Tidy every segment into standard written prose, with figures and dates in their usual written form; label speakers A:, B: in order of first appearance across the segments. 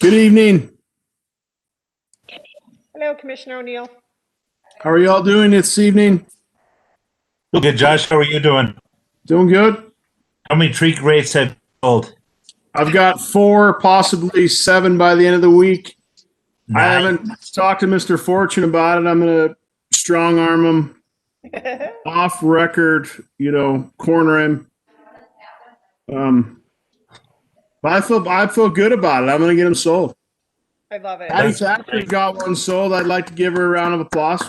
A: Good evening.
B: Hello, Commissioner O'Neill.
A: How are you all doing this evening?
C: Good, Josh. How are you doing?
A: Doing good.
C: How many tree crates have you sold?
A: I've got 4, possibly 7 by the end of the week. I
C: Nine.
A: haven't talked to Mr. Fortune about it. I'm going to strong arm him off record, corner him. But I feel good about it. I'm going to get him sold.
B: I love it.
A: Patty Thatcher's got one sold. I'd like to give her a round of applause.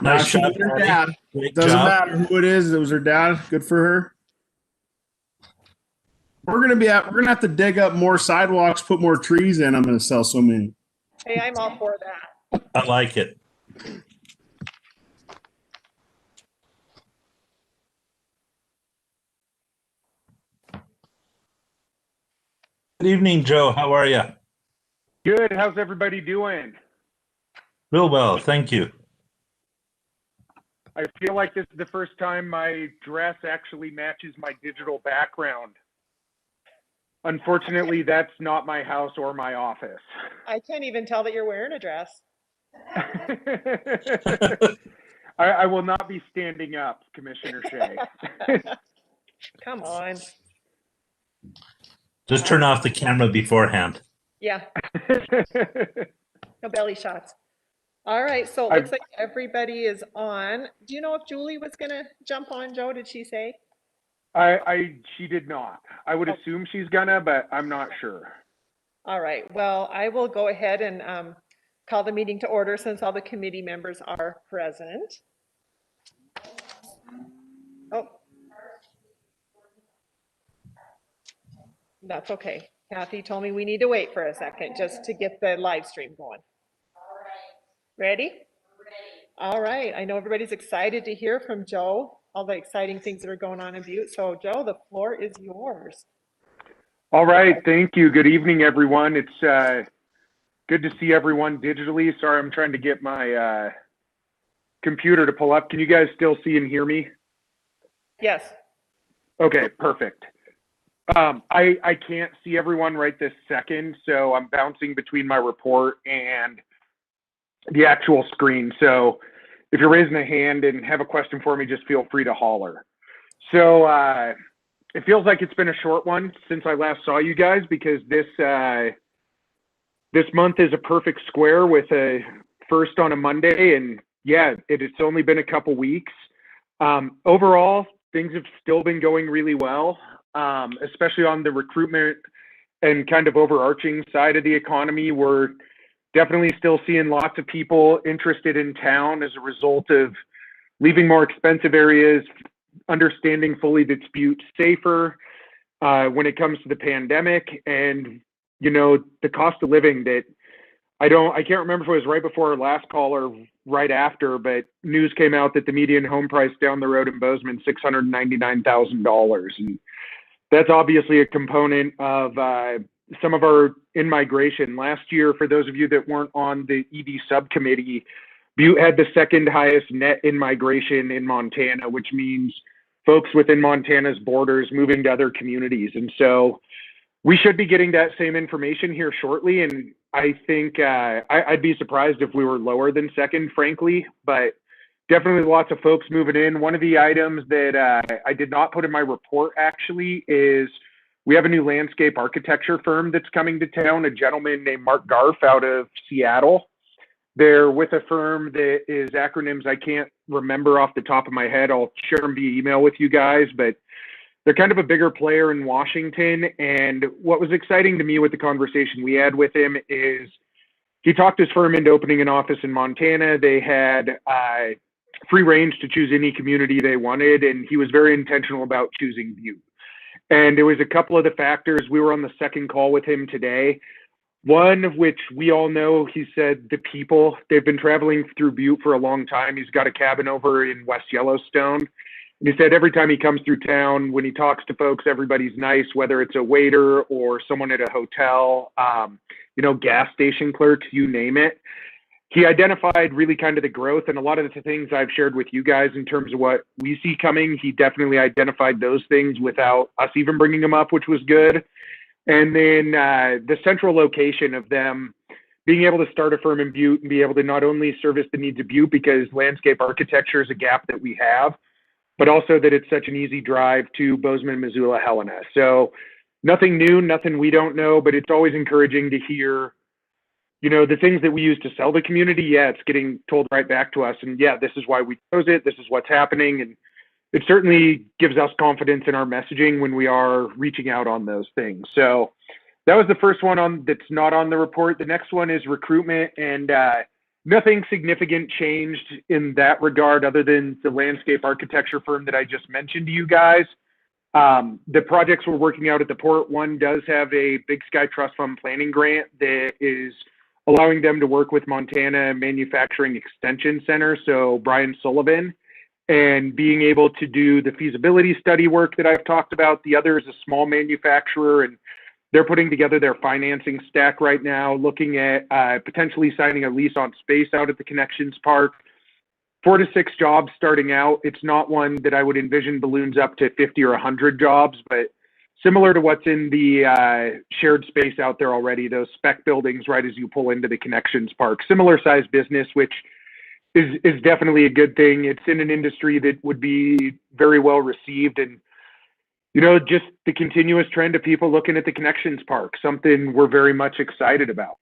C: Nice
A: She
C: job,
A: did her
C: Patty.
A: dad.
C: Great
A: Doesn't
C: job.
A: matter who it is. It was her dad. Good for her. We're gonna have to dig up more sidewalks, put more trees in. I'm gonna sell so many.
B: Hey, I'm all for that.
C: I like it. Good evening, Joe. How are you?
D: Good. How's everybody doing?
C: Real well, thank you.
D: I feel like this is the first time my dress actually matches my digital background. Unfortunately, that's not my house or my office.
B: I can't even tell that you're wearing a dress.
D: I will not be standing up, Commissioner Shea.
B: Come on.
C: Just turn off the camera beforehand.
B: Yeah, no belly shots. All right, so it looks like everybody is on. Do you know if Julie was going to jump on, Joe? Did she say?
D: She did not. I would assume she's gonna, but I'm not sure.
B: All right, well, I will go ahead and call the meeting to order since all the committee members are present. Oh. That's okay. Kathy told me we need to wait for a second just to get the live stream going. All right. Ready? All right. I know everybody's excited to hear from Joe, all the exciting things that are going on in Butte. So Joe, the floor is yours.
D: All right. Thank you. Good evening, everyone. It's good to see everyone digitally. Sorry, I'm trying to get my computer to pull up. Can you guys still see and hear me?
B: Yes.
D: Okay, perfect. I can't see everyone right this second, so I'm bouncing between my report and the actual screen. So if you're raising a hand and have a question for me, just feel free to holler. So it feels like it's been a short one since I last saw you guys, because this month is a perfect square with a first on a Monday, and yeah, it's only been a couple weeks. Overall, things have still been going really well, especially on the recruitment and kind of overarching side of the economy. We're definitely still seeing lots of people interested in town as a result of leaving more expensive areas, understanding fully that Butte's safer when it comes to the pandemic, and the cost of living that I can't remember if it was right before our last call or right after, but news came out that the median home price down the road in Bozeman $699,000, and that's obviously a component of some of our in-migration. Last year, for those of you that weren't on the ED subcommittee, Butte had the second highest net in-migration in Montana, which means folks within Montana's borders moving to other communities. And so we should be getting that same information here shortly. And I think I'd be surprised if we were lower than second, frankly, but definitely lots of folks moving in. One of the items that I did not put in my report actually is we have a new landscape architecture firm that's coming to town, a gentleman named Mark Garf out of Seattle. They're with a firm that is acronyms I can't remember off the top of my head. I'll share them via email with you guys, but they're kind of a bigger player in Washington. And what was exciting to me with the conversation we had with him is he talked his firm into opening an office in Montana. They had free range to choose any community they wanted, and he was very intentional about choosing Butte. And there was a couple of the factors. We were on the second call with him today. One of which we all know, he said the people, they've been traveling through Butte for a long time. He's got a cabin over in West Yellowstone. And he said every time he comes through town, when he talks to folks, everybody's nice, whether it's a waiter or someone at a hotel, gas station clerks, you name it. He identified really kind of the growth, and a lot of the things I've shared with you guys in terms of what we see coming. He definitely identified those things without us even bringing them up, which was good. And then the central location of them being able to start a firm in Butte and be able to not only service the needs of Butte because landscape architecture is a gap that we have, but also that it's such an easy drive to Bozeman, Missoula, Helena. So nothing new, nothing we don't know, but it's always encouraging to hear, you know, the things that we use to sell the community. Yeah, it's getting told right back to us. And yeah, this is why we chose it. This is what's happening. And it certainly gives us confidence in our messaging when we are reaching out on those things. So that was the first one on that's not on the report. The next one is recruitment, and nothing significant changed in that regard other than the landscape architecture firm that I just mentioned to you guys. The projects we're working out at the port, one does have a Big Sky Trust Fund planning grant that is allowing them to work with Montana Manufacturing Extension Center, so Brian Sullivan, and being able to do the feasibility study work that I've talked about. The other is a small manufacturer, and they're putting together their financing stack right now, looking at potentially signing a lease on space out at the Connections Park. 4 to 6 jobs starting out. It's not one that I would envision balloons up to 50 or 100 jobs, but similar to what's in the shared space out there already, those spec buildings right as you pull into the Connections Park. Similar size business, which is definitely a good thing. It's in an industry that would be very well received, and you know, just the continuous trend of people looking at the Connections Park, something we're very much excited about.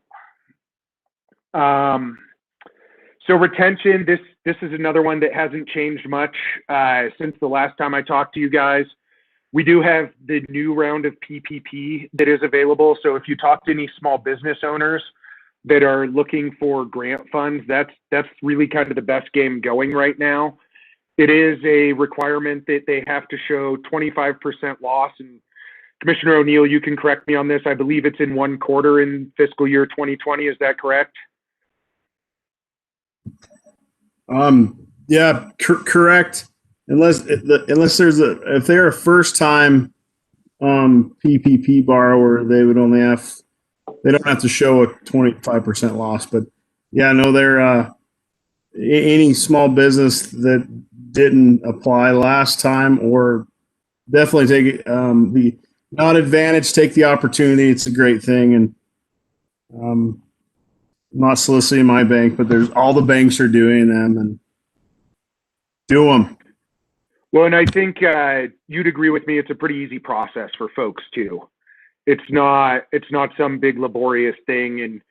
D: So retention, this is another one that hasn't changed much since the last time I talked to you guys. We do have the new round of PPP that is available. So if you talk to any small business owners that are looking for grant funds, that's really kind of the best game going right now. It is a requirement that they have to show 25% loss. And Commissioner O'Neill, you can correct me on this. I believe it's in 1 quarter in fiscal year 2020. Is that correct?
A: Yeah, correct. Unless there's if they're a first time PPP borrower, they don't have to show a 25% loss. But yeah, no, they're any small business that didn't apply last time, or definitely take the not advantage, take the opportunity. It's a great thing, and I'm not soliciting my bank, but there's all the banks are doing them, and do them.
D: Well, and I think you'd agree with me. It's a pretty easy process for folks too. It's not some big laborious thing. And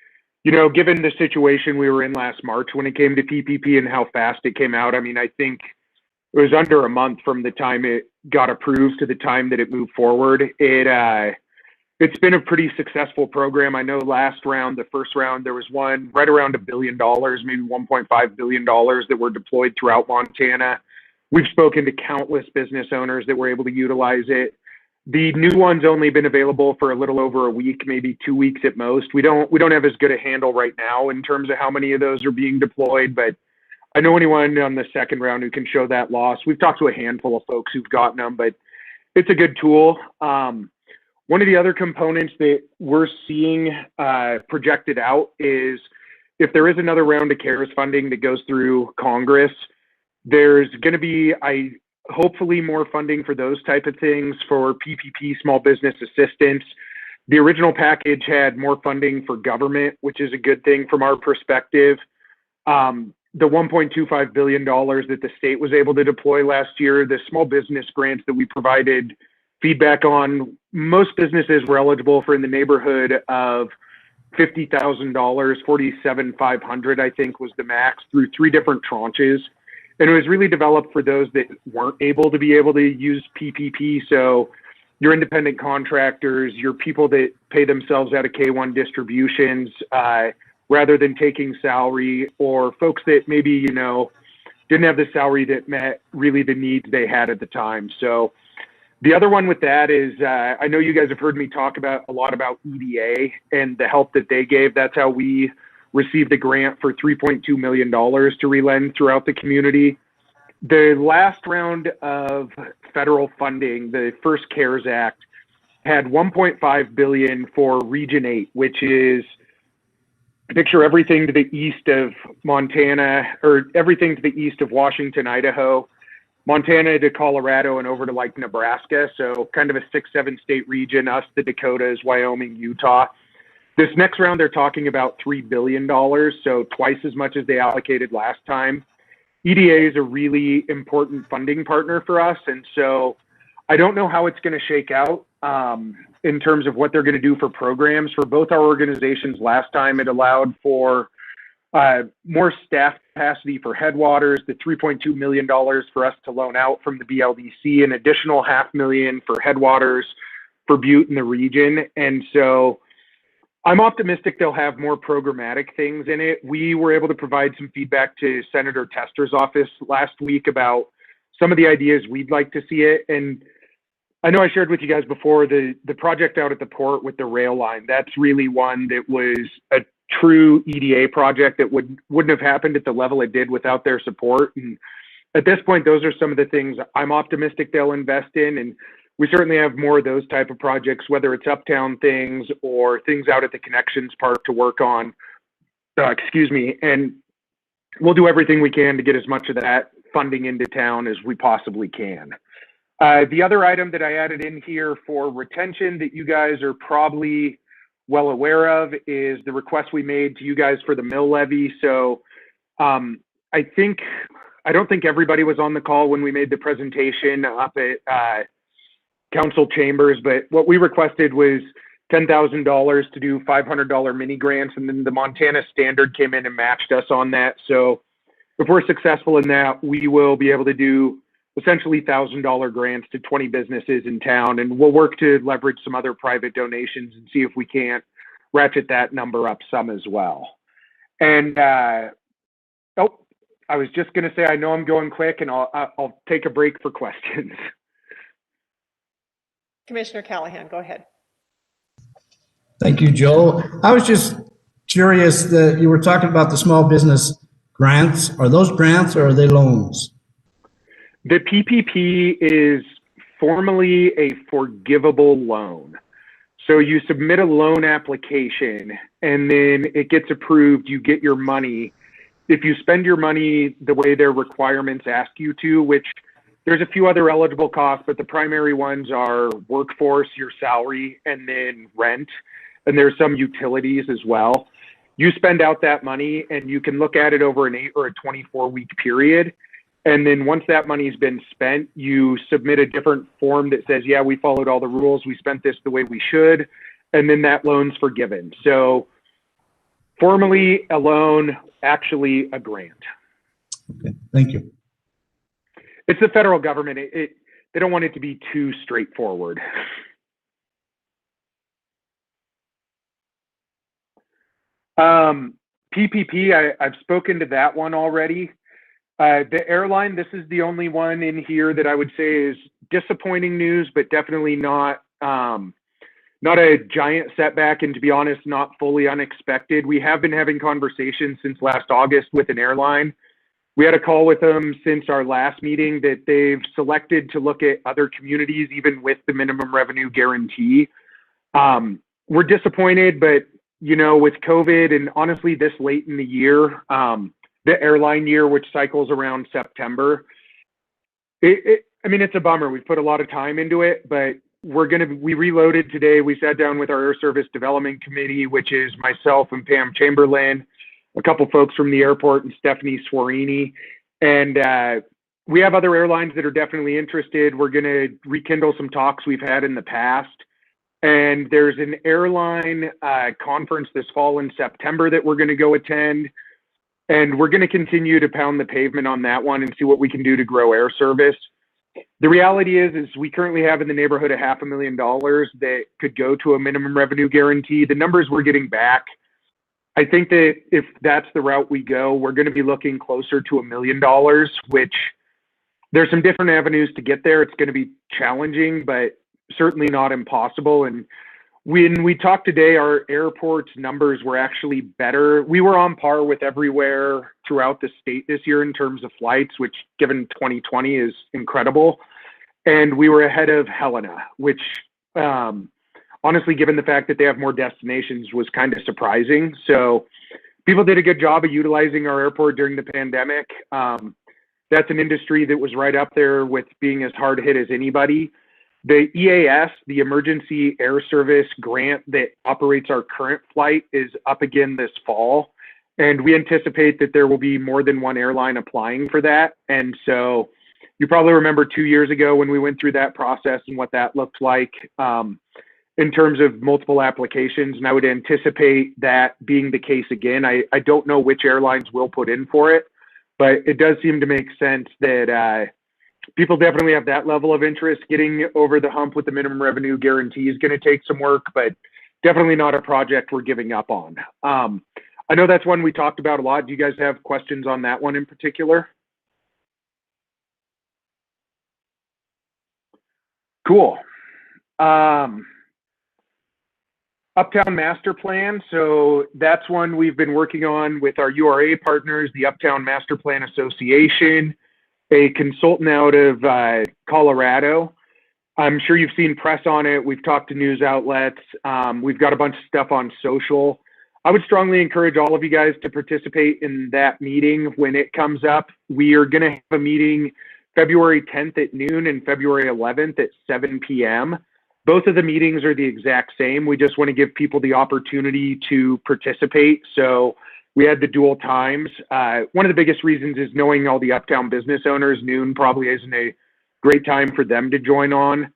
D: you know, given the situation we were in last March when it came to PPP and how fast it came out, I mean, I think it was under a month from the time it got approved to the time that it moved forward. It's been a pretty successful program. I know last round, the first round, there was one right around $1 billion, maybe $1.5 billion that were deployed throughout Montana. We've spoken to countless business owners that were able to utilize it. The new one's only been available for a little over a week, maybe 2 weeks at most. We don't have as good a handle right now in terms of how many of those are being deployed, but I know anyone on the second round who can show that loss. We've talked to a handful of folks who've gotten them, but it's a good tool. One of the other components that we're seeing projected out is if there is another round of CARES funding that goes through Congress, there's going to be, hopefully more funding for those type of things for PPP, small business assistance. The original package had more funding for government, which is a good thing from our perspective. The $1.25 billion that the state was able to deploy last year, the small business grants that we provided feedback on, most businesses were eligible for in the neighborhood of $50,000, $47,500, I think was the max, through 3 different tranches. And it was really developed for those that weren't able to use PPP. So your independent contractors, your people that pay themselves out of K-1 distributions, rather than taking salary, or folks that maybe, you know, didn't have the salary that met really the needs they had at the time. So the other one with that is, I know you guys have heard me talk a lot about EDA and the help that they gave. That's how we received a grant for $3.2 million to relend throughout the community. The last round of federal funding, the first CARES Act, had $1.5 billion for Region 8, which is, picture everything to the east of Montana, or everything to the east of Washington, Idaho, Montana to Colorado and over to like Nebraska. So kind of a 6-7 state region, us, the Dakotas, Wyoming, Utah. This next round, they're talking about $3 billion, so twice as much as they allocated last time. EDA is a really important funding partner for us, and so I don't know how it's going to shake out in terms of what they're going to do for programs. For both our organizations last time, it allowed for more staff capacity for Headwaters, the $3.2 million for us to loan out from the BLDC, an additional $500,000 for Headwaters for Butte in the region. And so I'm optimistic they'll have more programmatic things in it. We were able to provide some feedback to Senator Tester's office last week about some of the ideas we'd like to see it. And I know I shared with you guys before the project out at the port with the rail line. That's really one that was a true EDA project that wouldn't have happened at the level it did without their support. And at this point, those are some of the things I'm optimistic they'll invest in. And we certainly have more of those type of projects, whether it's uptown things or things out at the Connections Park to work on. And we'll do everything we can to get as much of that funding into town as we possibly can. The other item that I added in here for retention that you guys are probably well aware of is the request we made to you guys for the mill levy. So I don't think everybody was on the call when we made the presentation up at council chambers, but what we requested was $10,000 to do $500 mini grants, and then the Montana Standard came in and matched us on that. So if we're successful in that, we will be able to do essentially $1,000 grants to 20 businesses in town, and we'll work to leverage some other private donations and see if we can't ratchet that number up some as well. And I was just going to say, I know I'm going quick, and I'll take a break for questions.
B: Commissioner Callahan, go ahead.
E: Thank you, Joe. I was just curious that you were talking about the small business grants. Are those grants or are they loans?
D: The PPP is formally a forgivable loan. So you submit a loan application and then it gets approved, you get your money. If you spend your money the way their requirements ask you to, which there's a few other eligible costs, but the primary ones are workforce, your salary, and then rent. And there's some utilities as well. You spend out that money and you can look at it over an 8 or a 24-week period. And then once that money's been spent, you submit a different form that says, yeah, we followed all the rules. We spent this the way we should. And then that loan's forgiven. So formally a loan, actually a grant.
E: Okay, thank you.
D: It's the federal government. They don't want it to be too straightforward. PPP, I've spoken to that one already. The airline, this is the only one in here that I would say is disappointing news, but definitely not a giant setback, and to be honest, not fully unexpected. We have been having conversations since last August with an airline. We had a call with them since our last meeting that they've selected to look at other communities, even with the minimum revenue guarantee. We're disappointed, but you know, with COVID and honestly this late in the year, the airline year, which cycles around September, I mean, it's a bummer. We've put a lot of time into it, but we reloaded today. We sat down with our Air Service Development Committee, which is myself and Pam Chamberlain, a couple folks from the airport, and Stephanie Swarini. And we have other airlines that are definitely interested. We're going to rekindle some talks we've had in the past. And there's an airline conference this fall in September that we're going to go attend. And we're going to continue to pound the pavement on that one and see what we can do to grow air service. The reality is we currently have in the neighborhood of $500,000 that could go to a minimum revenue guarantee. The numbers we're getting back, I think that if that's the route we go, we're going to be looking closer to $1 million, which there's some different avenues to get there. It's going to be challenging, but certainly not impossible. And when we talked today, our airport's numbers were actually better. We were on par with everywhere throughout the state this year in terms of flights, which given 2020 is incredible. And we were ahead of Helena, which honestly, given the fact that they have more destinations, was kind of surprising. So people did a good job of utilizing our airport during the pandemic. that's an industry that was right up there with being as hard hit as anybody. The EAS, the Emergency Air Service grant that operates our current flight, is up again this fall. And we anticipate that there will be more than one airline applying for that. And so you probably remember 2 years ago when we went through that process and what that looked like in terms of multiple applications. And I would anticipate that being the case again. I don't know which airlines will put in for it, but it does seem to make sense that people definitely have that level of interest. Getting over the hump with the minimum revenue guarantee is going to take some work, but definitely not a project we're giving up on. I know that's one we talked about a lot. Do you guys have questions on that one in particular? Cool. Uptown Master Plan. So that's one we've been working on with our URA partners, the Uptown Master Plan Association, a consultant out of Colorado. I'm sure you've seen press on it. We've talked to news outlets. We've got a bunch of stuff on social. I would strongly encourage all of you guys to participate in that meeting when it comes up. We are going to have a meeting February 10th at noon and February 11th at 7 p.m. Both of the meetings are the exact same. We just want to give people the opportunity to participate. So we had the dual times. One of the biggest reasons is knowing all the Uptown business owners. Noon probably isn't a great time for them to join on.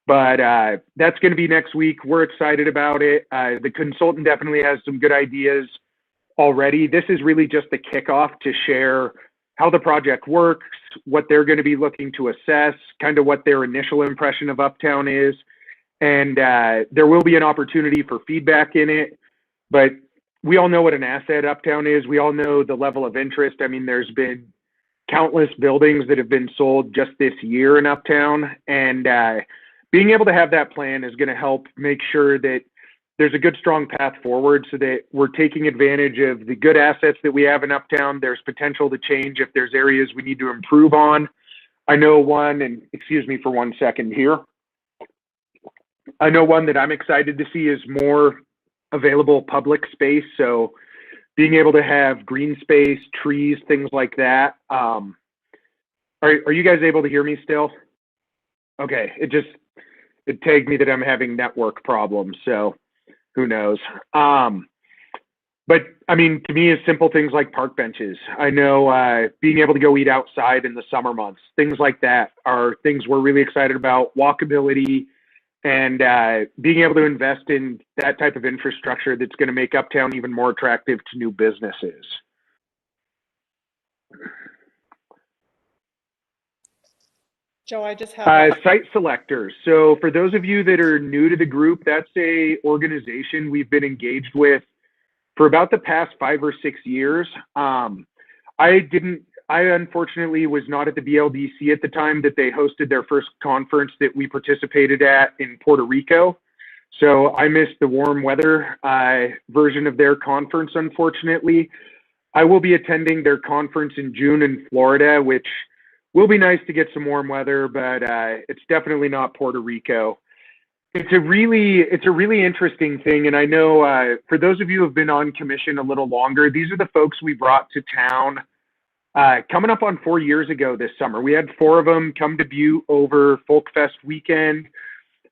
D: But that's going to be next week. We're excited about it. The consultant definitely has some good ideas already. This is really just the kickoff to share how the project works, what they're going to be looking to assess, kind of what their initial impression of Uptown is. And there will be an opportunity for feedback in it. But we all know what an asset Uptown is. We all know the level of interest. I mean, there's been countless buildings that have been sold just this year in Uptown. And being able to have that plan is going to help make sure that there's a good, strong path forward so that we're taking advantage of the good assets that we have in Uptown. There's potential to change if there's areas we need to improve on. I know one, and excuse me for 1 second here. I know one that I'm excited to see is more available public space. So being able to have green space, trees, things like that. Are you guys able to hear me still? Okay, it tagged me that I'm having network problems, so who knows. But I mean, to me, it's simple things like park benches. I know being able to go eat outside in the summer months, things like that are things we're really excited about. Walkability and being able to invest in that type of infrastructure that's going to make Uptown even more attractive to new businesses.
B: Joe, I just have
D: Site selectors. So for those of you that are new to the group, that's a organization we've been engaged with for about the past 5 or 6 years. I unfortunately was not at the BLDC at the time that they hosted their first conference that we participated at in Puerto Rico. So I missed the warm weather version of their conference, unfortunately. I will be attending their conference in June in Florida, which will be nice to get some warm weather, but it's definitely not Puerto Rico. It's a really interesting thing. And I know for those of you who have been on commission a little longer, these are the folks we brought to town coming up on 4 years ago this summer. We had 4 of them come to Butte over Folk Fest weekend.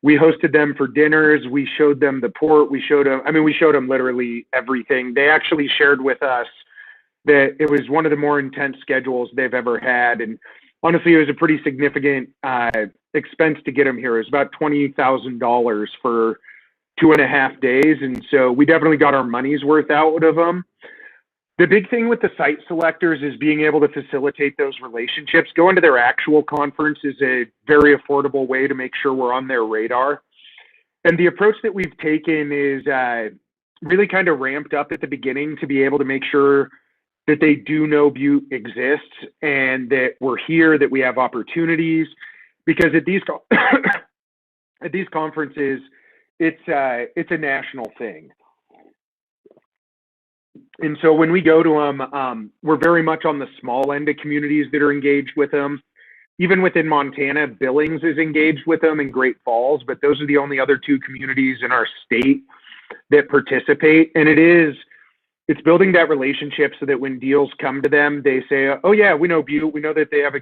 D: We hosted them for dinners. We showed them the port. We showed them literally everything. They actually shared with us that it was one of the more intense schedules they've ever had. And honestly, it was a pretty significant expense to get them here. It was about $20,000 for 2.5 days. And so we definitely got our money's worth out of them. The big thing with the site selectors is being able to facilitate those relationships. Going to their actual conference is a very affordable way to make sure we're on their radar. And the approach that we've taken is really kind of ramped up at the beginning to be able to make sure that they do know Butte exists and that we're here, that we have opportunities. Because at these conferences, it's a national thing. And so when we go to them, we're very much on the small end of communities that are engaged with them. Even within Montana, Billings is engaged with them in Great Falls, but those are the only other 2 communities in our state that participate. And it is it's building that relationship so that when deals come to them, they say, oh yeah, we know Butte. We know that they have a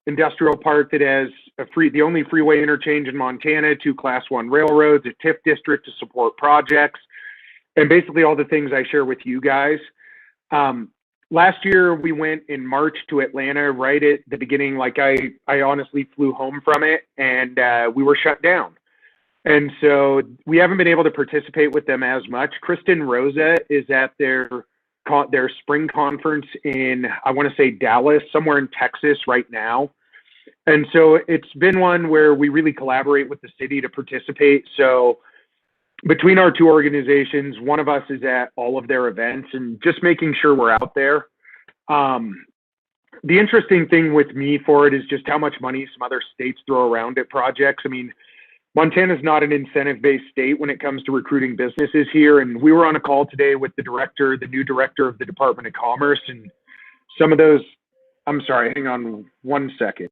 D: industrial park that has the only freeway interchange in Montana, 2 Class 1 railroads, a TIF district to support projects, and basically all the things I share with you guys. Last year we went in March to Atlanta right at the beginning. Like I honestly flew home from it, and we were shut down. And so we haven't been able to participate with them as much. Kristen Rosa is at their spring conference in, I want to say Dallas, somewhere in Texas right now. And so it's been one where we really collaborate with the city to participate. So between our 2 organizations, one of us is at all of their events and just making sure we're out there. The interesting thing with me for it is just how much money some other states throw around at projects. I mean, Montana's not an incentive-based state when it comes to recruiting businesses here. And we were on a call today with the new director of the Department of Commerce, and some of those, I'm sorry, hang on one second.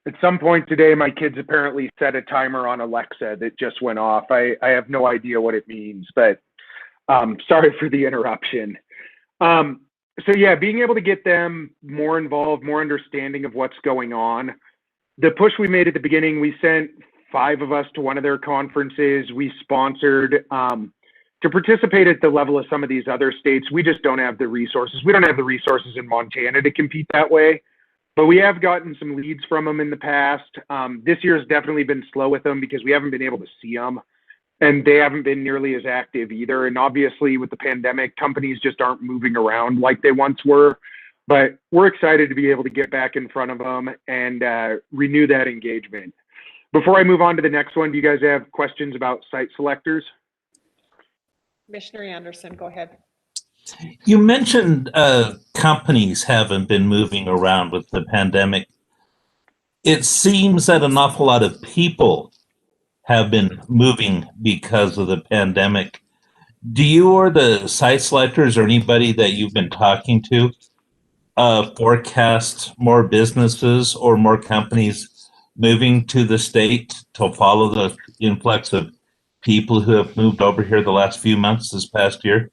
D: At some point today, my kids apparently set a timer on Alexa that just went off. I have no idea what it means, but sorry for the interruption. So yeah, being able to get them more involved, more understanding of what's going on. The push we made at the beginning, we sent 5 of us to one of their conferences. We sponsored to participate at the level of some of these other states. We just don't have the resources. We don't have the resources in Montana to compete that way. But we have gotten some leads from them in the past. This year has definitely been slow with them because we haven't been able to see them, and they haven't been nearly as active either. And obviously with the pandemic, companies just aren't moving around like they once were. But we're excited to be able to get back in front of them and renew that engagement. Before I move on to the next one, do you guys have questions about site selectors?
B: Commissioner Anderson, go ahead.
C: You mentioned companies haven't been moving around with the pandemic. It seems that an awful lot of people have been moving because of the pandemic. Do you or the site selectors or anybody that you've been talking to forecast more businesses or more companies moving to the state to follow the influx of people who have moved over here the last few months, this past year?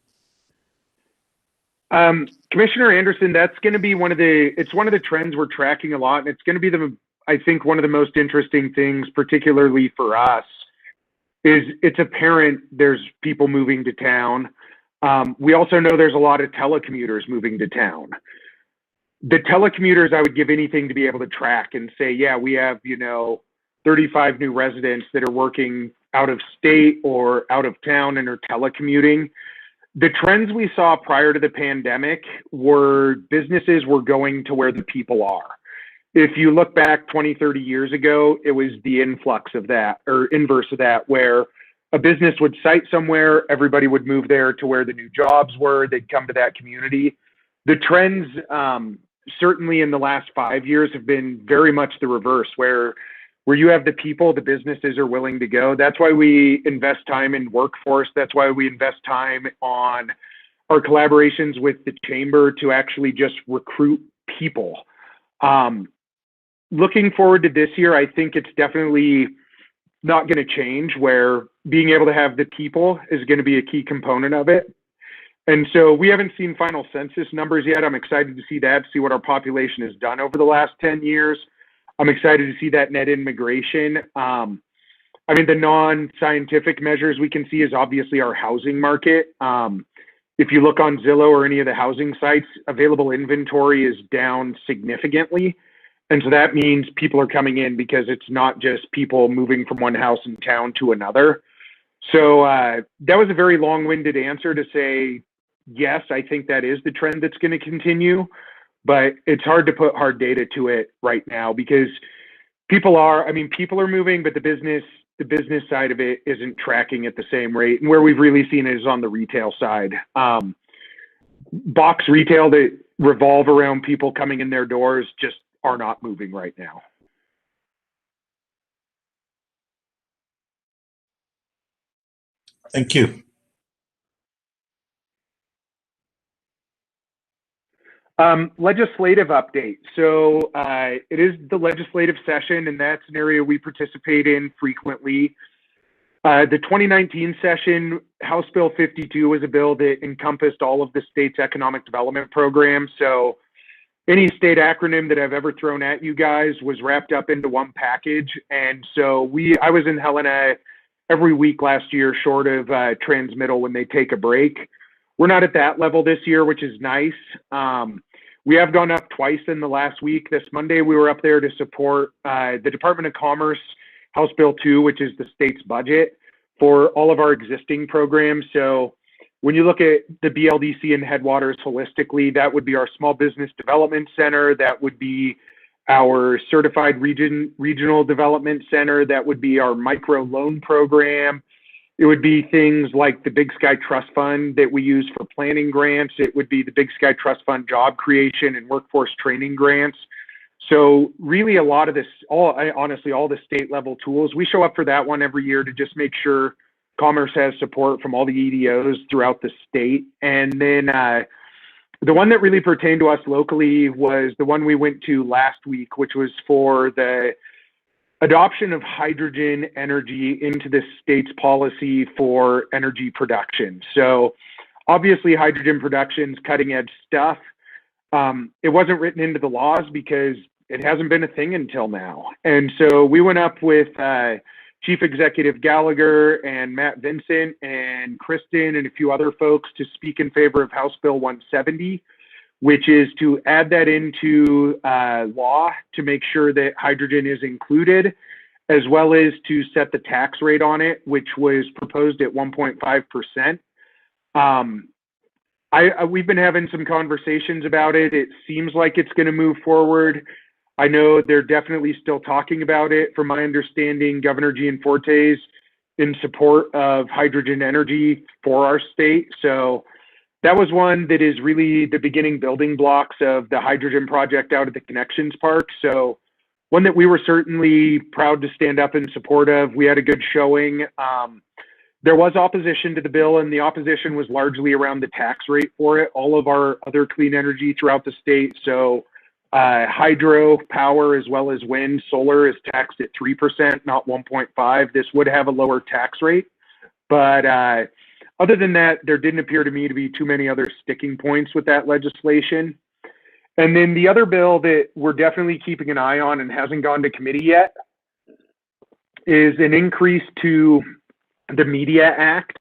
D: Commissioner Anderson, that's going to be one of the trends we're tracking a lot. And it's going to be I think one of the most interesting things, particularly for us, is it's apparent there's people moving to town. We also know there's a lot of telecommuters moving to town. The telecommuters, I would give anything to be able to track and say, yeah, we have, 35 new residents that are working out of state or out of town and are telecommuting. The trends we saw prior to the pandemic were businesses were going to where the people are. If you look back 20, 30 years ago, it was the influx of that, or inverse of that, where a business would site somewhere, everybody would move there to where the new jobs were, they'd come to that community. The trends, certainly in the last 5 years, have been very much the reverse, where you have the people, the businesses are willing to go. That's why we invest time in workforce. That's why we invest time on our collaborations with the chamber to actually just recruit people. Looking forward to this year, I think it's definitely not going to change, where being able to have the people is going to be a key component of it. And so we haven't seen final census numbers yet. I'm excited to see that, see what our population has done over the last 10 years. I'm excited to see that net immigration. The non-scientific measures we can see is obviously our housing market. If you look on Zillow or any of the housing sites, available inventory is down significantly. And so that means people are coming in because it's not just people moving from one house in town to another. So that was a very long-winded answer to say, yes, I think that is the trend that's going to continue, but it's hard to put hard data to it right now because people are moving, but the business side of it isn't tracking at the same rate. And where we've really seen it is on the retail side. Box retail that revolve around people coming in their doors just are not moving right now.
C: Thank you.
D: Legislative update. So it is the legislative session, and that's an area we participate in frequently. The 2019 session, House Bill 52 was a bill that encompassed all of the state's economic development programs. So any state acronym that I've ever thrown at you guys was wrapped up into one package. And so I was in Helena every week last year, short of transmittal when they take a break. We're not at that level this year, which is nice. We have gone up twice in the last week. This Monday, we were up there to support the Department of Commerce, House Bill 2, which is the state's budget for all of our existing programs. So when you look at the BLDC and Headwaters holistically, that would be our Small Business Development Center. That would be our Certified Regional Development Center. That would be our micro loan program. It would be things like the Big Sky Trust Fund that we use for planning grants. It would be the Big Sky Trust Fund job creation and workforce training grants. So really a lot of this, honestly, all the state level tools, we show up for that one every year to just make sure Commerce has support from all the EDOs throughout the state. And then the one that really pertained to us locally was the one we went to last week, which was for the adoption of hydrogen energy into the state's policy for energy production. So obviously hydrogen production's cutting edge stuff. It wasn't written into the laws because it hasn't been a thing until now. And so we went up with Chief Executive Gallagher and Matt Vincent and Kristen and a few other folks to speak in favor of House Bill 170, which is to add that into law to make sure that hydrogen is included, as well as to set the tax rate on it, which was proposed at 1.5%. We've been having some conversations about it. It seems like it's going to move forward. I know they're definitely still talking about it. From my understanding, Governor Gianforte's in support of hydrogen energy for our state. So that was one that is really the beginning building blocks of the hydrogen project out at the Connections Park. So one that we were certainly proud to stand up in support of. We had a good showing. There was opposition to the bill, and the opposition was largely around the tax rate for it. All of our other clean energy throughout the state, so hydro power as well as wind, solar is taxed at 3%, not 1.5. This would have a lower tax rate. But other than that, there didn't appear to me to be too many other sticking points with that legislation. And then the other bill that we're definitely keeping an eye on and hasn't gone to committee yet is an increase to the Media Act.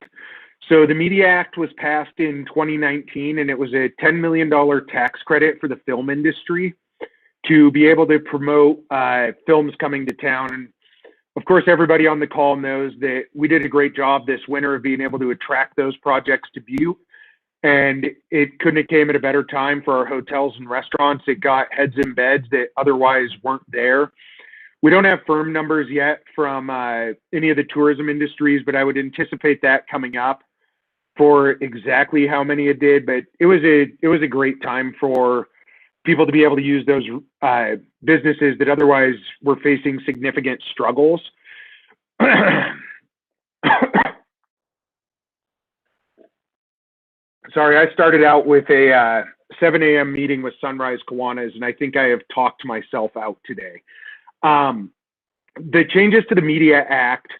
D: So the Media Act was passed in 2019, and it was a $10 million tax credit for the film industry to be able to promote films coming to town. And of course, everybody on the call knows that we did a great job this winter of being able to attract those projects to Butte. And it couldn't have came at a better time for our hotels and restaurants. It got heads in beds that otherwise weren't there. We don't have firm numbers yet from any of the tourism industries, but I would anticipate that coming up for exactly how many it did. But it was a great time for people to be able to use those businesses that otherwise were facing significant struggles. Sorry, I started out with a 7 a.m. meeting with Sunrise Kiwanis, and I think I have talked myself out today. The changes to the Media Act,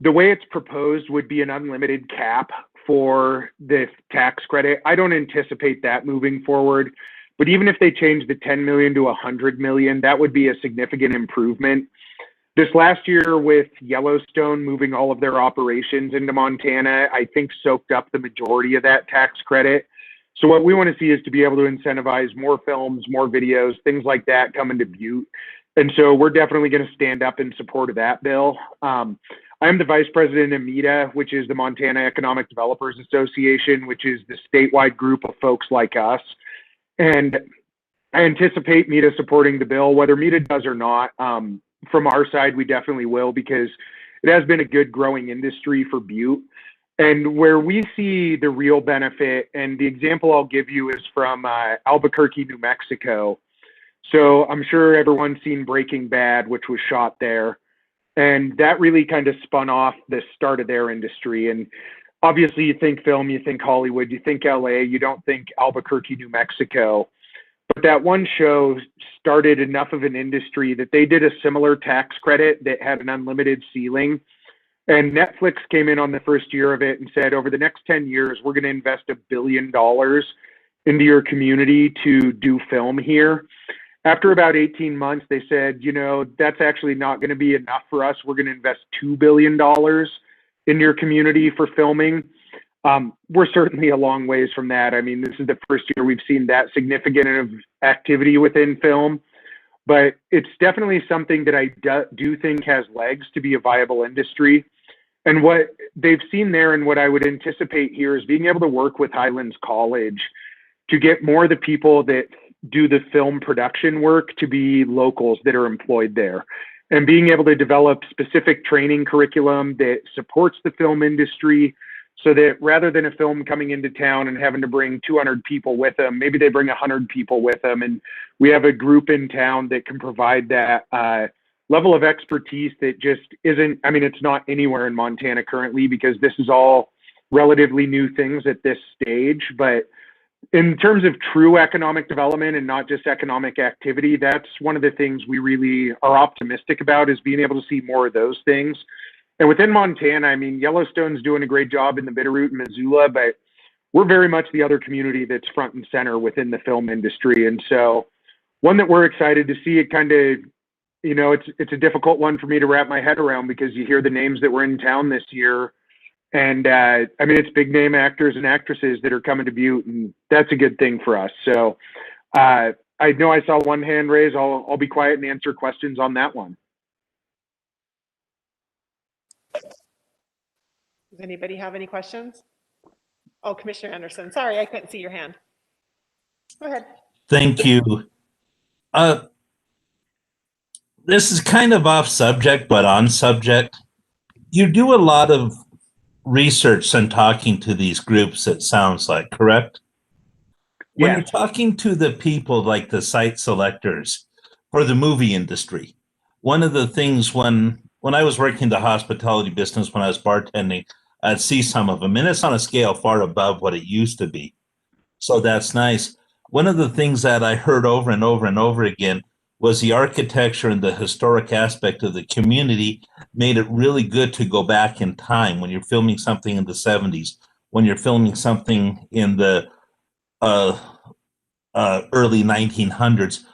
D: the way it's proposed would be an unlimited cap for the tax credit. I don't anticipate that moving forward, but even if they change the 10 million to 100 million, that would be a significant improvement. This last year with Yellowstone moving all of their operations into Montana, I think soaked up the majority of that tax credit. So what we want to see is to be able to incentivize more films, more videos, things like that coming to Butte. And so we're definitely going to stand up in support of that bill. I am the vice president of MEDA, which is the Montana Economic Developers Association, which is the statewide group of folks like us. And I anticipate MEDA supporting the bill, whether MEDA does or not. From our side, we definitely will, because it has been a good growing industry for Butte. And where we see the real benefit, and the example I'll give you is from Albuquerque, New Mexico. So I'm sure everyone's seen Breaking Bad, which was shot there. And that really kind of spun off the start of their industry. And obviously you think film, you think Hollywood, you think LA, you don't think Albuquerque, New Mexico. but that one show started enough of an industry that they did a similar tax credit that had an unlimited ceiling. And Netflix came in on the first year of it and said, over the next 10 years, we're going to invest $1 billion into your community to do film here. After about 18 months, they said, you know, that's actually not going to be enough for us. We're going to invest $2 billion in your community for filming. We're certainly a long ways from that. I mean, this is the first year we've seen that significant of activity within film, but it's definitely something that I do think has legs to be a viable industry. And what they've seen there and what I would anticipate here is being able to work with Highlands College to get more of the people that do the film production work to be locals that are employed there, and being able to develop specific training curriculum that supports the film industry, so that rather than a film coming into town and having to bring 200 people with them, maybe they bring 100 people with them. And we have a group in town that can provide that level of expertise that just isn't, I mean, it's not anywhere in Montana currently, because this is all relatively new things at this stage. But in terms of true economic development and not just economic activity, that's one of the things we really are optimistic about, is being able to see more of those things. And within Montana, I mean, Yellowstone's doing a great job in the Bitterroot and Missoula, but we're very much the other community that's front and center within the film industry. And so one that we're excited to see, it kind of, you know, it's a difficult one for me to wrap my head around, because you hear the names that were in town this year. And I mean, it's big name actors and actresses that are coming to Butte, and that's a good thing for us. So I know I saw one hand raised. I'll be quiet and answer questions on that one.
B: Does anybody have any questions? Oh, Commissioner Anderson, sorry, I couldn't see your hand. Go ahead.
C: Thank you. This is kind of off subject, but on subject. You do a lot of research and talking to these groups, it sounds like, correct? When
D: Yeah.
C: you're talking to the people like the site selectors for the movie industry, one of the things when I was working the hospitality business, when I was bartending, I'd see some of them, and it's on a scale far above what it used to be. So that's nice. One of the things that I heard over and over and over again was the architecture and the historic aspect of the community made it really good to go back in time when you're filming something in the 70s, when you're filming something in the early 1900s.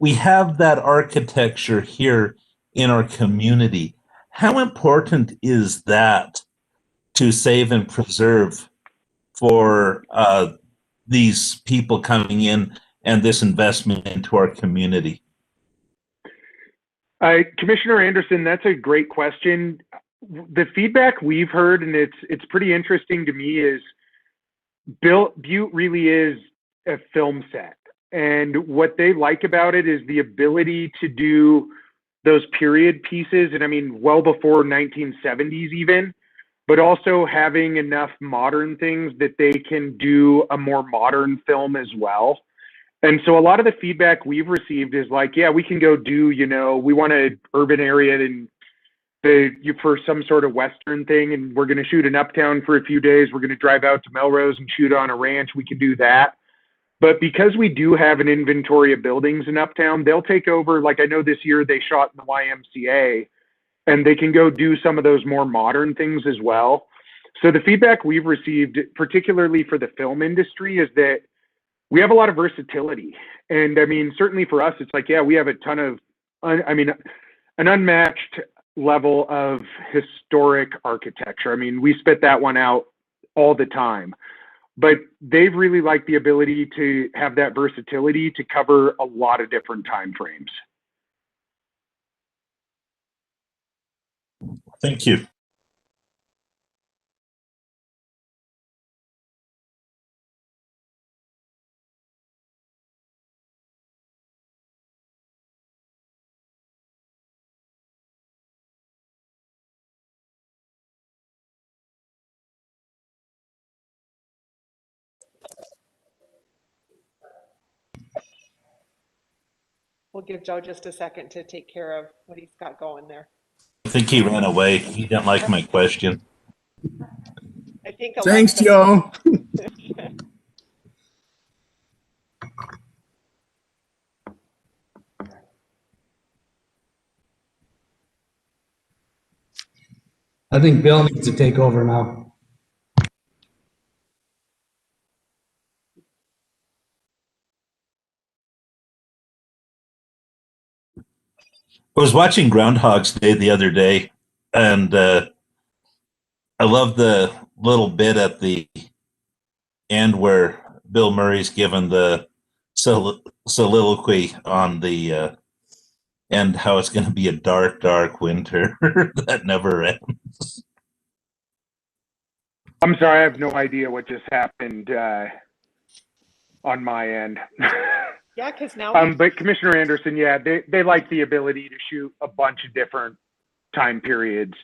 C: We have that architecture here in our community. How important is that to save and preserve for these people coming in and this investment into our community?
D: Commissioner Anderson, that's a great question. The feedback we've heard, and it's pretty interesting to me, is Butte really is a film set. And what they like about it is the ability to do those period pieces, and I mean, well before 1970s even, but also having enough modern things that they can do a more modern film as well. And so a lot of the feedback we've received is like, yeah, we can go do, you know, we want an urban area and for some sort of Western thing, and we're going to shoot in Uptown for a few days. We're going to drive out to Melrose and shoot on a ranch. We can do that. But because we do have an inventory of buildings in Uptown, they'll take over. Like I know this year they shot in the YMCA, and they can go do some of those more modern things as well. So the feedback we've received, particularly for the film industry, is that we have a lot of versatility. And I mean, certainly for us, it's like, yeah, we have a ton of, an unmatched level of historic architecture. I mean, we spit that one out all the time, but they've really liked the ability to have that versatility to cover a lot of different time frames.
C: Thank you.
B: We'll give Joe just a second to take care of what he's got going there.
C: I think he ran away. He didn't like my question.
B: I think
A: Thanks,
B: Alexa,
A: Joe.
E: I think Bill needs to take over now.
C: I was watching Groundhog's Day the other day, and I love the little bit at the end where Bill Murray's given the soliloquy on the and how it's going to be a dark, dark winter that never ends.
D: I'm sorry, I have no idea what just happened on my end.
B: Yeah, because now
D: But Commissioner Anderson, yeah, they like the ability to shoot a bunch of different time periods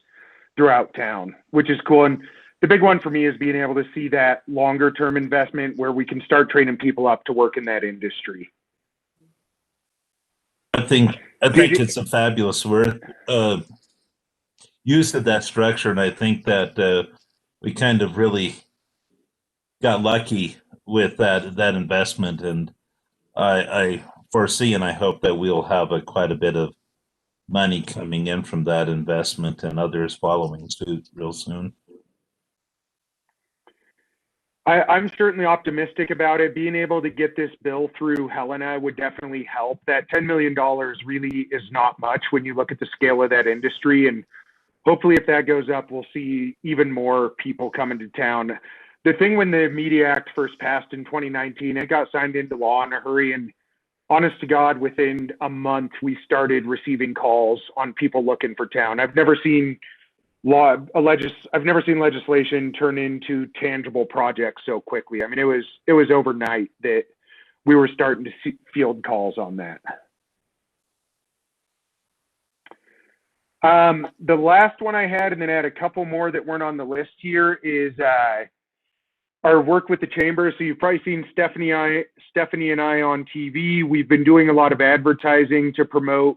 D: throughout town, which is cool. And the big one for me is being able to see that longer term investment where we can start training people up to work in that industry.
C: I think it's a fabulous use of that structure, and I think that we kind of really got lucky with that investment, and I foresee and I hope that we'll have quite a bit of money coming in from that investment and others following suit real soon.
D: I'm certainly optimistic about it. Being able to get this bill through Helena would definitely help. That $10 million really is not much when you look at the scale of that industry. And hopefully if that goes up, we'll see even more people coming to town. The thing when the Media Act first passed in 2019, it got signed into law in a hurry. And honest to God, within a month, we started receiving calls on people looking for town. I've never seen legislation turn into tangible projects so quickly. I mean, it was overnight that we were starting to field calls on that. The last one I had, and then I had a couple more that weren't on the list here, is our work with the chamber. So you've probably seen Stephanie and I on TV. We've been doing a lot of advertising to promote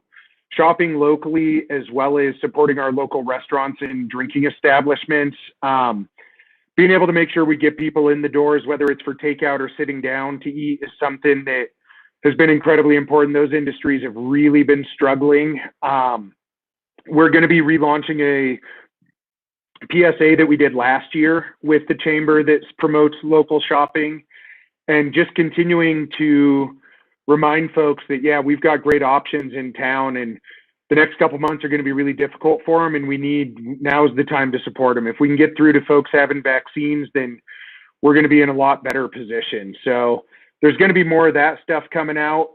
D: shopping locally, as well as supporting our local restaurants and drinking establishments. Being able to make sure we get people in the doors, whether it's for takeout or sitting down to eat, is something that has been incredibly important. Those industries have really been struggling. We're going to be relaunching a PSA that we did last year with the chamber that promotes local shopping, and just continuing to remind folks that, yeah, we've got great options in town, and the next couple months are going to be really difficult for them, and now's the time to support them. If we can get through to folks having vaccines, then we're going to be in a lot better position. So there's going to be more of that stuff coming out.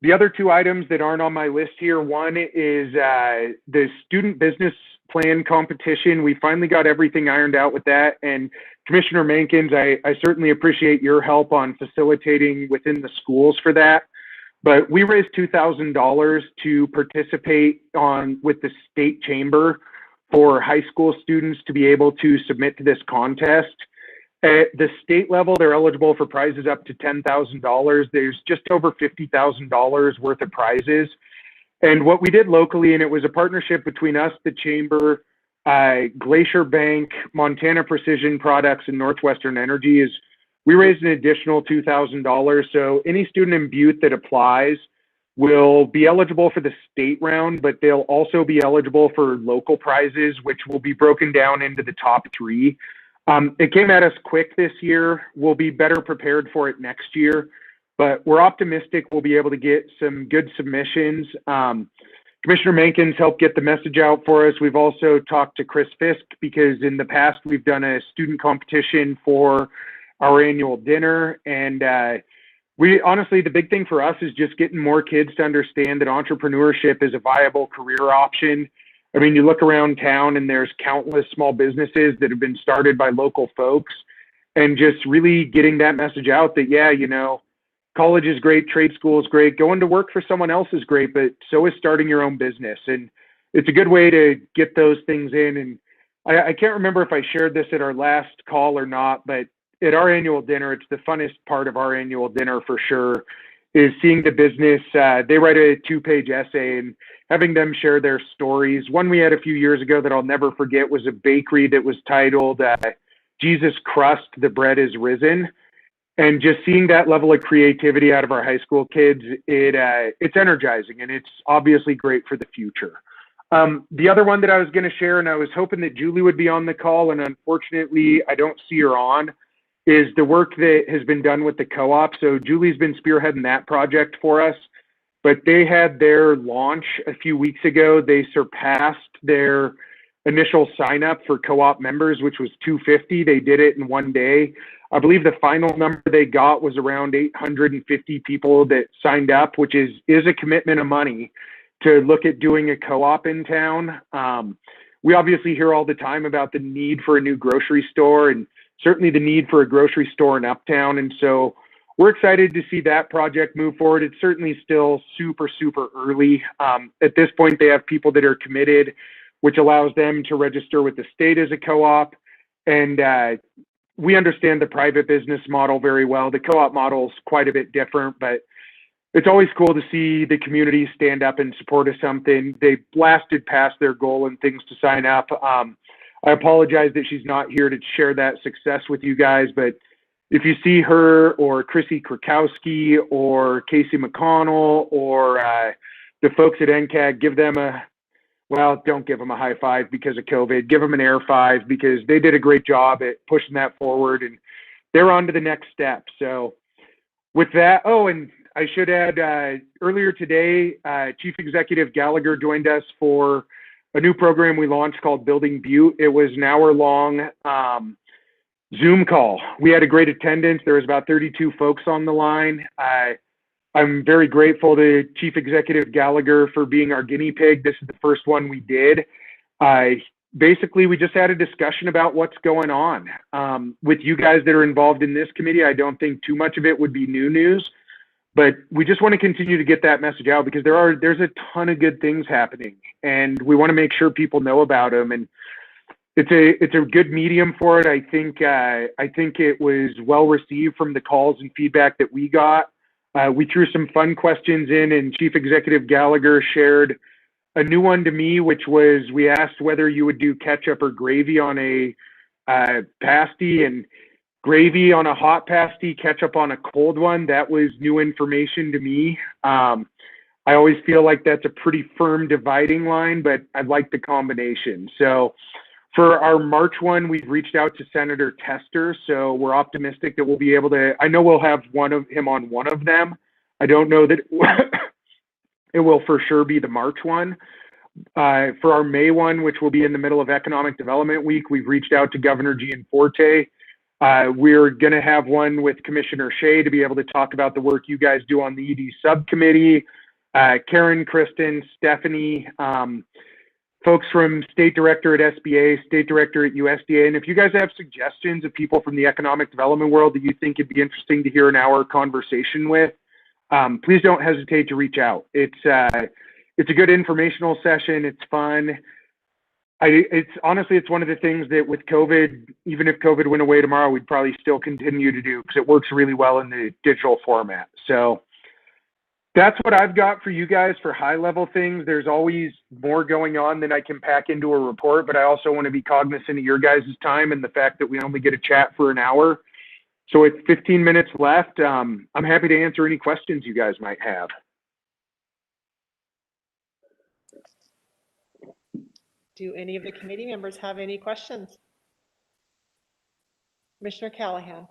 D: The other two items that aren't on my list here, one is the student business plan competition. We finally got everything ironed out with that. And Commissioner Mankins, I certainly appreciate your help on facilitating within the schools for that. But we raised $2,000 to participate with the state chamber for high school students to be able to submit to this contest. At the state level, they're eligible for prizes up to $10,000. There's just over $50,000 worth of prizes. And what we did locally, and it was a partnership between us, the chamber, Glacier Bank, Montana Precision Products, and Northwestern Energy, is we raised an additional $2,000. So any student in Butte that applies will be eligible for the state round, but they'll also be eligible for local prizes, which will be broken down into the top three. It came at us quick this year. We'll be better prepared for it next year, but we're optimistic we'll be able to get some good submissions. Commissioner Mankins helped get the message out for us. We've also talked to Chris Fisk, because in the past we've done a student competition for our annual dinner. And we honestly, the big thing for us is just getting more kids to understand that entrepreneurship is a viable career option. I mean, you look around town and there's countless small businesses that have been started by local folks, and just really getting that message out that, yeah, you know, college is great, trade school is great, going to work for someone else is great, but so is starting your own business. And it's a good way to get those things in. And I can't remember if I shared this at our last call or not, but at our annual dinner, it's the funnest part of our annual dinner for sure, is seeing the business. They write a 2-page essay, and having them share their stories. One we had a few years ago that I'll never forget was a bakery that was titled Jesus Crust, the Bread is Risen. And just seeing that level of creativity out of our high school kids, it's energizing, and it's obviously great for the future. The other one that I was going to share, and I was hoping that Julie would be on the call, and unfortunately I don't see her on, is the work that has been done with the co-op. So Julie's been spearheading that project for us, but they had their launch a few weeks ago. They surpassed their initial sign up for co-op members, which was 250. They did it in one day. I believe the final number they got was around 850 people that signed up, which is a commitment of money to look at doing a co-op in town. We obviously hear all the time about the need for a new grocery store and certainly the need for a grocery store in Uptown. And so we're excited to see that project move forward. It's certainly still super, super early. At this point, they have people that are committed, which allows them to register with the state as a co-op. And we understand the private business model very well. The co-op model is quite a bit different, but it's always cool to see the community stand up in support of something. They blasted past their goal and things to sign up. I apologize that she's not here to share that success with you guys, but if you see her or Chrissy Krakowski or Casey McConnell or the folks at NCAG, give them don't give them a high five because of COVID. Give them an air five because they did a great job at pushing that forward and they're on to the next step. So with that, and I should add, earlier today, Chief Executive Gallagher joined us for a new program we launched called Building Butte. It was an hour-long Zoom call. We had a great attendance. There was about 32 folks on the line. I'm very grateful to Chief Executive Gallagher for being our guinea pig. This is the first one we did. Basically, we just had a discussion about what's going on. With you guys that are involved in this committee, I don't think too much of it would be new news. But we just want to continue to get that message out because there's a ton of good things happening, and we want to make sure people know about them. And it's a good medium for it. I think it was well received from the calls and feedback that we got. We threw some fun questions in, and Chief Executive Gallagher shared a new one to me, which was we asked whether you would do ketchup or gravy on a pasty, and gravy on a hot pasty, ketchup on a cold one. That was new information to me. I always feel like that's a pretty firm dividing line, but I like the combination. So for our March one, we've reached out to Senator Tester. So we're optimistic that we'll be able to, I know we'll have one of him on one of them. I don't know that it will for sure be the March one. For our May one, which will be in the middle of Economic Development Week, we've reached out to Governor Gianforte. We're going to have one with Commissioner Shea to be able to talk about the work you guys do on the ED subcommittee. Karen, Kristen, Stephanie, folks from State Director at SBA, State Director at USDA. And if you guys have suggestions of people from the economic development world that you think it'd be interesting to hear an hour conversation with, please don't hesitate to reach out. It's a good informational session. It's fun. It's honestly, it's one of the things that with COVID, even if COVID went away tomorrow, we'd probably still continue to do because it works really well in the digital format. So that's what I've got for you guys for high level things. There's always more going on than I can pack into a report, but I also want to be cognizant of your guys' time and the fact that we only get a chat for an hour. So with 15 minutes left, I'm happy to answer any questions you guys might have.
B: Do any of the committee members have any questions? Commissioner Callahan.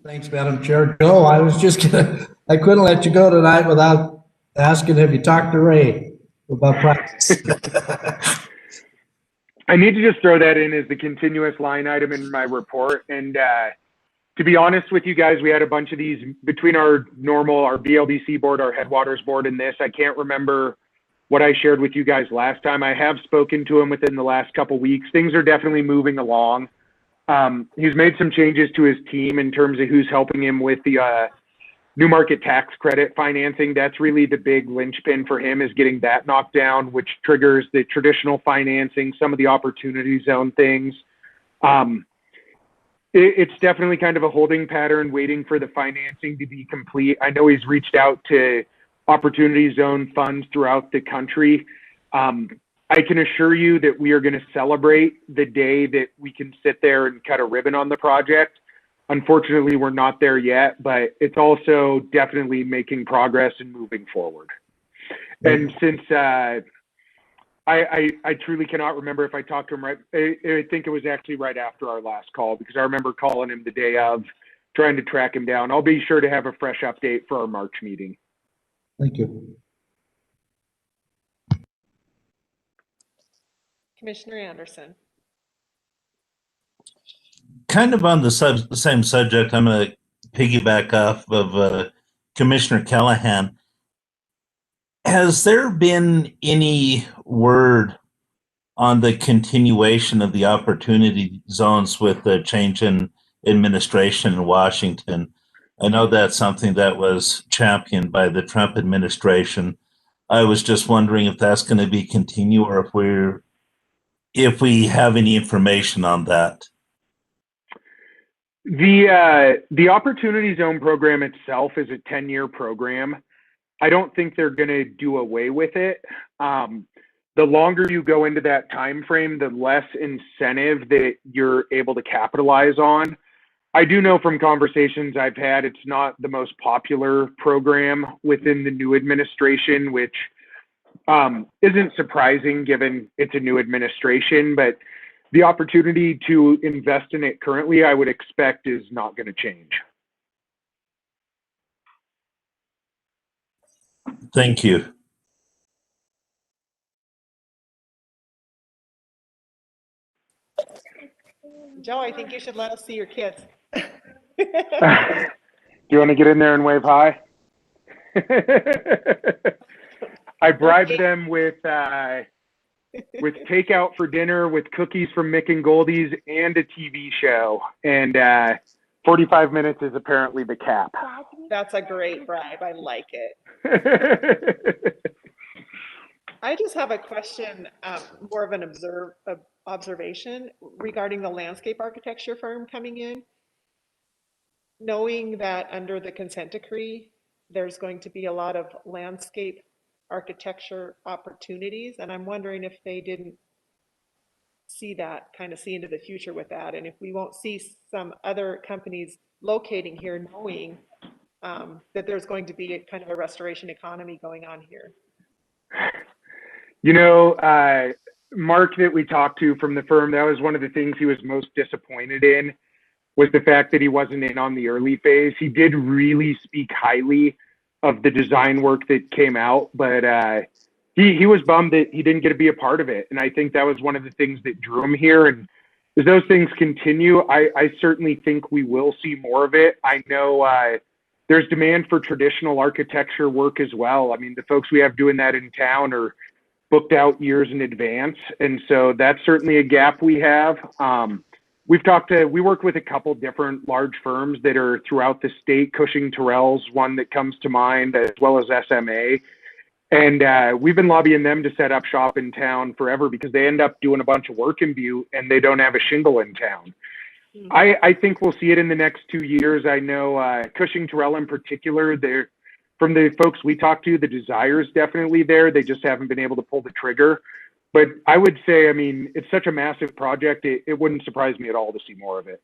E: Thanks, Madam Chair. Joe, I couldn't let you go tonight without asking, have you talked to Ray about practice?
D: I need to just throw that in as the continuous line item in my report. And to be honest with you guys, we had a bunch of these between our BLDC board, our Headwaters board, and this. I can't remember what I shared with you guys last time. I have spoken to him within the last couple weeks. Things are definitely moving along. He's made some changes to his team in terms of who's helping him with the new market tax credit financing. That's really the big linchpin for him, is getting that knocked down, which triggers the traditional financing, some of the opportunity zone things. It's definitely kind of a holding pattern, waiting for the financing to be complete. I know he's reached out to opportunity zone funds throughout the country. I can assure you that we are going to celebrate the day that we can sit there and cut a ribbon on the project. Unfortunately, we're not there yet, but it's also definitely making progress and moving forward. And since I truly cannot remember if I talked to him right, I think it was actually right after our last call, because I remember calling him the day of, trying to track him down. I'll be sure to have a fresh update for our March meeting.
E: Thank you.
B: Commissioner Anderson.
C: Kind of on the same subject, I'm going to piggyback off of Commissioner Callahan. Has there been any word on the continuation of the opportunity zones with the change in administration in Washington? I know that's something that was championed by the Trump administration. I was just wondering if that's going to be continued, or if we have any information on that.
D: The Opportunity Zone program itself is a 10-year program. I don't think they're going to do away with it. The longer you go into that time frame, the less incentive that you're able to capitalize on. I do know from conversations I've had, it's not the most popular program within the new administration, which isn't surprising given it's a new administration, but the opportunity to invest in it currently, I would expect, is not going to change.
C: Thank you.
B: Joe, I think you should let us see your kids.
D: Do you want to get in there and wave hi? I bribed them with takeout for dinner, with cookies from Mick and Goldie's, and a TV show. And 45 minutes is apparently the cap.
B: That's a great bribe. I like it. I just have a question, more of an observation regarding the landscape architecture firm coming in. Knowing that under the consent decree, there's going to be a lot of landscape architecture opportunities, and I'm wondering if they didn't see into the future with that, and if we won't see some other companies locating here knowing that there's going to be a kind of a restoration economy going on here.
D: You know, Mark that we talked to from the firm, that was one of the things he was most disappointed in, was the fact that he wasn't in on the early phase. He did really speak highly of the design work that came out, but he was bummed that he didn't get to be a part of it. And I think that was one of the things that drew him here. And as those things continue, I certainly think we will see more of it. I know there's demand for traditional architecture work as well. I mean, the folks we have doing that in town are booked out years in advance. And so that's certainly a gap we have. We work with a couple different large firms that are throughout the state. Cushing Terrell's one that comes to mind, as well as SMA. And we've been lobbying them to set up shop in town forever, because they end up doing a bunch of work in Butte and they don't have a shingle in town. I think we'll see it in the next 2 years. I know Cushing Terrell in particular, from the folks we talked to, the desire is definitely there. They just haven't been able to pull the trigger. But I would say, I mean, it's such a massive project, it wouldn't surprise me at all to see more of it.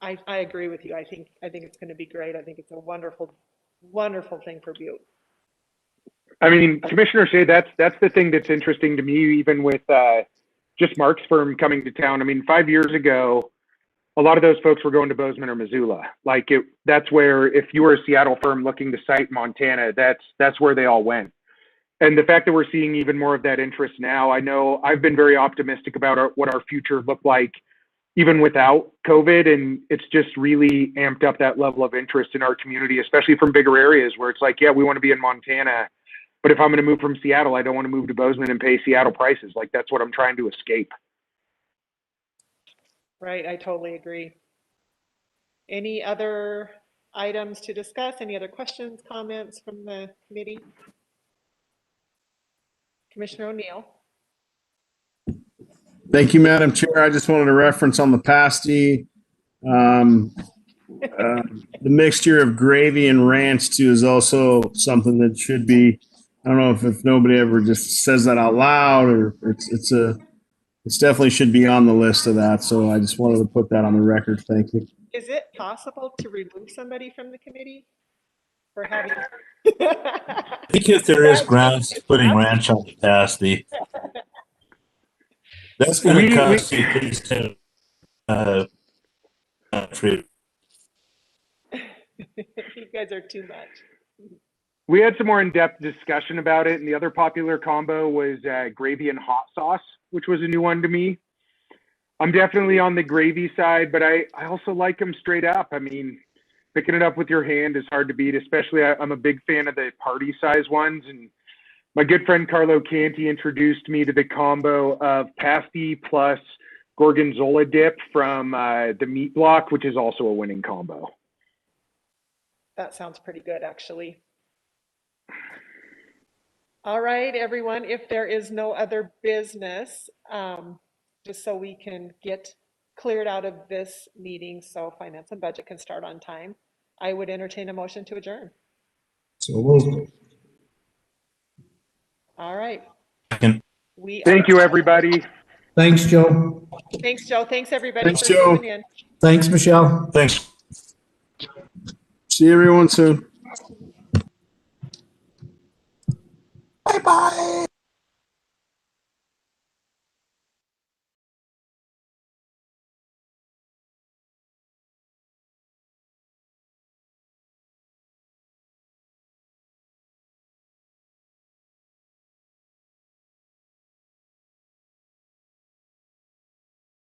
B: I agree with you. I think it's going to be great. I think it's a wonderful, wonderful thing for Butte.
D: I mean, Commissioner Shea, that's the thing that's interesting to me, even with just Mark's firm coming to town. I mean, 5 years ago, a lot of those folks were going to Bozeman or Missoula. Like that's where, if you were a Seattle firm looking to site Montana, that's where they all went. And the fact that we're seeing even more of that interest now, I know I've been very optimistic about what our future looked like even without COVID. And it's just really amped up that level of interest in our community, especially from bigger areas where it's like, yeah, we want to be in Montana, but if I'm going to move from Seattle, I don't want to move to Bozeman and pay Seattle prices. Like, that's what I'm trying to escape.
B: Right, I totally agree. Any other items to discuss? Any other questions, comments from the committee? Commissioner O'Neill.
A: Thank you, Madam Chair. I just wanted to reference on the pasty. The mixture of gravy and ranch too is also something that should be, I don't know if nobody ever just says that out loud, or it's definitely should be on the list of that. So I just wanted to put that on the record. Thank you.
B: Is it possible to remove somebody from the committee? for having.
C: I think if there is grounds to putting ranch on capacity, that's going to cost you at least fruit.
B: You guys are too much.
D: We had some more in-depth discussion about it, and the other popular combo was gravy and hot sauce, which was a new one to me. I'm definitely on the gravy side, but I also like them straight up. I mean, picking it up with your hand is hard to beat, especially I'm a big fan of the party size ones. And my good friend Carlo Canty introduced me to the combo of pasty plus gorgonzola dip from the Meat Block, which is also a winning combo.
B: That sounds pretty good, actually. All right, everyone, if there is no other business, just so we can get cleared out of this meeting so finance and budget can start on time, I would entertain a motion to adjourn.
E: So moved.
B: All right.
C: Second.
D: Thank you, everybody.
E: Thanks, Joe.
B: Thanks, Joe. Thanks, everybody,
A: Thanks,
B: for
A: Joe.
B: zooming in.
E: Thanks, Michelle.
C: Thanks.
A: See everyone soon.
E: Bye-bye.